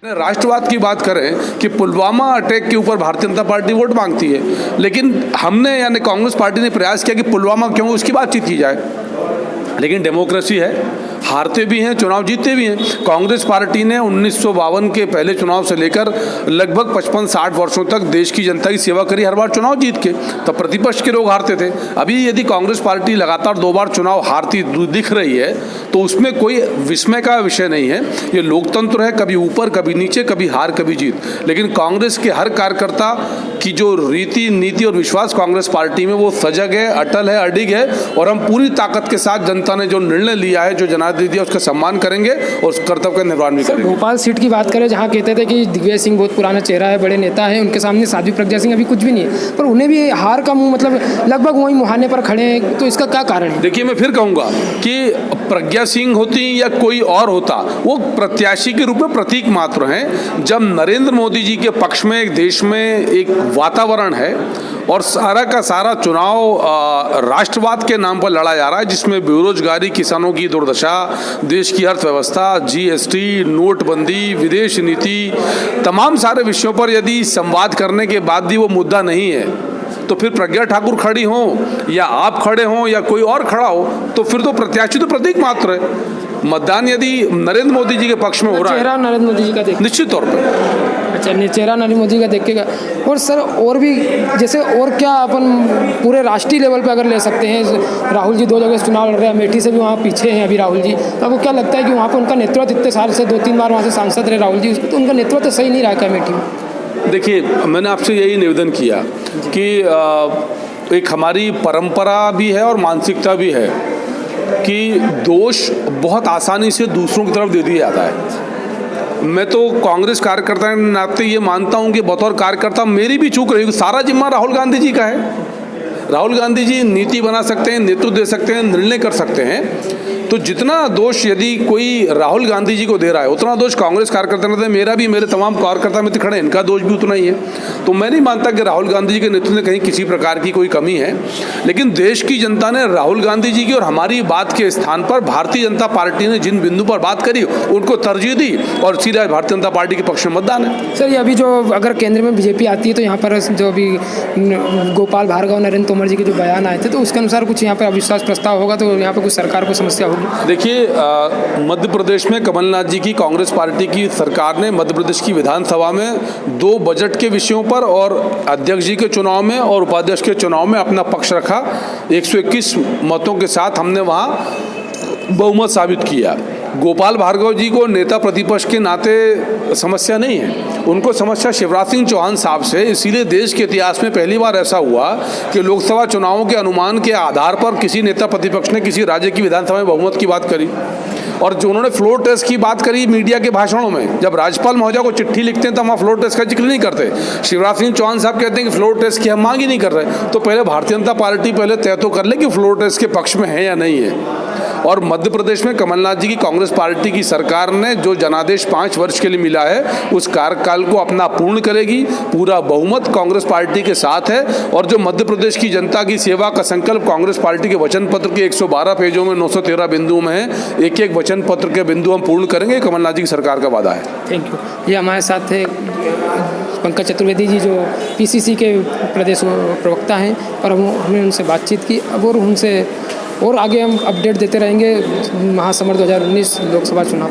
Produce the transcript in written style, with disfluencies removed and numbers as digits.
राष्ट्रवाद की बात करें कि पुलवामा अटैक के ऊपर भारतीय जनता पार्टी वोट मांगती है, लेकिन हमने यानी कांग्रेस पार्टी ने प्रयास किया कि पुलवामा क्यों उसकी बातचीत की जाए। लेकिन डेमोक्रेसी है, हारते भी हैं, चुनाव जीतते भी हैं। कांग्रेस पार्टी ने 1952 के पहले चुनाव से लेकर लगभग 55-60 वर्षों तक देश की जनता की सेवा करी, हर बार चुनाव जीत के। तब प्रतिपक्ष के लोग हारते थे। अभी यदि कांग्रेस पार्टी लगातार 2 बार चुनाव हारती दिख रही है तो उसमें कोई विस्मय का विषय नहीं है। ये लोकतंत्र है, कभी ऊपर कभी नीचे, कभी हार कभी जीत। लेकिन कांग्रेस के हर कार्यकर्ता की जो रीति नीति और विश्वास कांग्रेस पार्टी में वो सजग है, अटल है, अडिग है। और हम पूरी ताकत के साथ जनता ने जो निर्णय लिया है, जो जनादेश दिया, उसका सम्मान करेंगे और उस कर्तव्य का निर्वहन भी करेंगे। भोपाल सीट की बात करें, जहाँ कहते थे कि दिग्विजय सिंह बहुत पुराना चेहरा है, बड़े नेता हैं, उनके सामने साध्वी प्रज्ञा सिंह अभी कुछ भी नहीं है, पर उन्हें भी हार का मुंह मतलब लगभग वही मुहाने पर खड़े हैं। तो इसका क्या कारण है? देखिए, मैं फिर कहूँगा कि प्रज्ञा सिंह होती या कोई और होता, वो प्रत्याशी के रूप में प्रतीक मात्र हैं। जब नरेंद्र मोदी जी के पक्ष में एक देश में एक वातावरण है और सारा का सारा चुनाव राष्ट्रवाद के नाम पर लड़ा जा रहा है, जिसमें बेरोजगारी, किसानों की दुर्दशा, देश की अर्थव्यवस्था, जीएसटी, नोटबंदी, विदेश नीति, तमाम सारे विषयों पर यदि संवाद करने के बाद भी वो मुद्दा नहीं है, तो फिर प्रज्ञा ठाकुर खड़ी हो या आप खड़े हों या कोई और खड़ा हो, तो फिर तो प्रत्याशी तो प्रतीक मात्र है। मतदान यदि नरेंद्र मोदी जी के पक्ष में हो रहा है, चेहरा नरेंद्र मोदी जी का देख, निश्चित तौर पर अच्छा, चेहरा नरेंद्र मोदी का देखेगा। और सर, और भी जैसे और क्या अपन पूरे राष्ट्रीय लेवल पे अगर ले सकते हैं, राहुल जी 2 जगह से चुनाव लड़ रहे हैं, अमेठी से भी वहाँ पीछे हैं अभी राहुल जी, तो आपको क्या लगता है कि वहाँ पर उनका नेतृत्व इतने साल से 2-3 बार वहाँ से सांसद रहे राहुल जी, तो उनका नेतृत्व सही नहीं रहा है अमेठी में? देखिए, मैंने आपसे यही निवेदन किया कि एक हमारी परंपरा भी है और मानसिकता भी है कि दोष बहुत आसानी से दूसरों की तरफ दे दिया जाता है। मैं तो कांग्रेस कार्यकर्ता के नाते ये मानता हूँ कि बतौर कार्यकर्ता मेरी भी चूक रही, सारा जिम्मा राहुल गांधी जी का है। राहुल गांधी जी नीति बना सकते हैं, नेतृत्व दे सकते हैं, निर्णय कर सकते हैं। तो जितना दोष यदि कोई राहुल गांधी जी को दे रहा है, उतना दोष कांग्रेस कार्यकर्ता ने, मेरा भी, मेरे तमाम कार्यकर्ता मित्र खड़े हैं, इनका दोष भी उतना ही है। तो मैं नहीं मानता कि राहुल गांधी जी के नेतृत्व में कहीं किसी प्रकार की कोई कमी है। लेकिन देश की जनता ने राहुल गांधी जी की और हमारी बात के स्थान पर भारतीय जनता पार्टी ने जिन बिंदु पर बात करी उनको तरजीह दी और सीधा भारतीय जनता पार्टी के पक्ष में मतदान है। सर, ये अभी जो अगर केंद्र में बीजेपी आती है तो यहाँ पर जो अभी गोपाल भार्गव, नरेंद्र तोमर जी के जो बयान आए थे, तो उसके अनुसार कुछ यहाँ पर अविश्वास प्रस्ताव होगा, तो यहाँ पर कुछ सरकार को समस्या होगी? देखिए, मध्य प्रदेश में कमलनाथ जी की कांग्रेस पार्टी की सरकार ने मध्य प्रदेश की विधानसभा में 2 बजट के विषयों पर और अध्यक्ष जी के चुनाव में और उपाध्यक्ष के चुनाव में अपना पक्ष रखा। 121 मतों के साथ हमने वहाँ बहुमत साबित किया। गोपाल भार्गव जी को नेता प्रतिपक्ष के नाते समस्या नहीं है, उनको समस्या शिवराज सिंह चौहान साहब से। इसीलिए देश के इतिहास में पहली बार ऐसा हुआ कि लोकसभा चुनावों के अनुमान के आधार पर किसी नेता प्रतिपक्ष ने किसी राज्य की विधानसभा में बहुमत की बात करी। और जो उन्होंने फ्लोर टेस्ट की बात करी मीडिया के भाषणों में, जब राज्यपाल महोदय को चिट्ठी लिखते हैं तो हम फ्लोर टेस्ट का जिक्र नहीं करते। शिवराज सिंह चौहान साहब कहते हैं कि फ्लोर टेस्ट की हम मांग ही नहीं कर रहे। तो पहले भारतीय जनता पार्टी पहले तय तो कर ले कि फ्लोर टेस्ट के पक्ष में है या नहीं है। और मध्य प्रदेश में कमलनाथ जी की कांग्रेस पार्टी की सरकार ने जो जनादेश 5 वर्ष के लिए मिला है, उस कार्यकाल को अपना पूर्ण करेगी। पूरा बहुमत कांग्रेस पार्टी के साथ है। और जो मध्य प्रदेश की जनता की सेवा का संकल्प कांग्रेस पार्टी के वचन पत्र के 112 पेजों में 913 बिंदुओं में है, एक एक वचन पत्र के बिंदु हम पूर्ण करेंगे। कमलनाथ जी की सरकार का वादा है। Thank you. ये हमारे साथ थे पंकज चतुर्वेदी जी, जो पीसीसी के प्रदेश प्रवक्ता हैं, और हमने उनसे बातचीत की। अब और उनसे और आगे हम अपडेट देते रहेंगे महासमर 2019 लोकसभा चुनाव।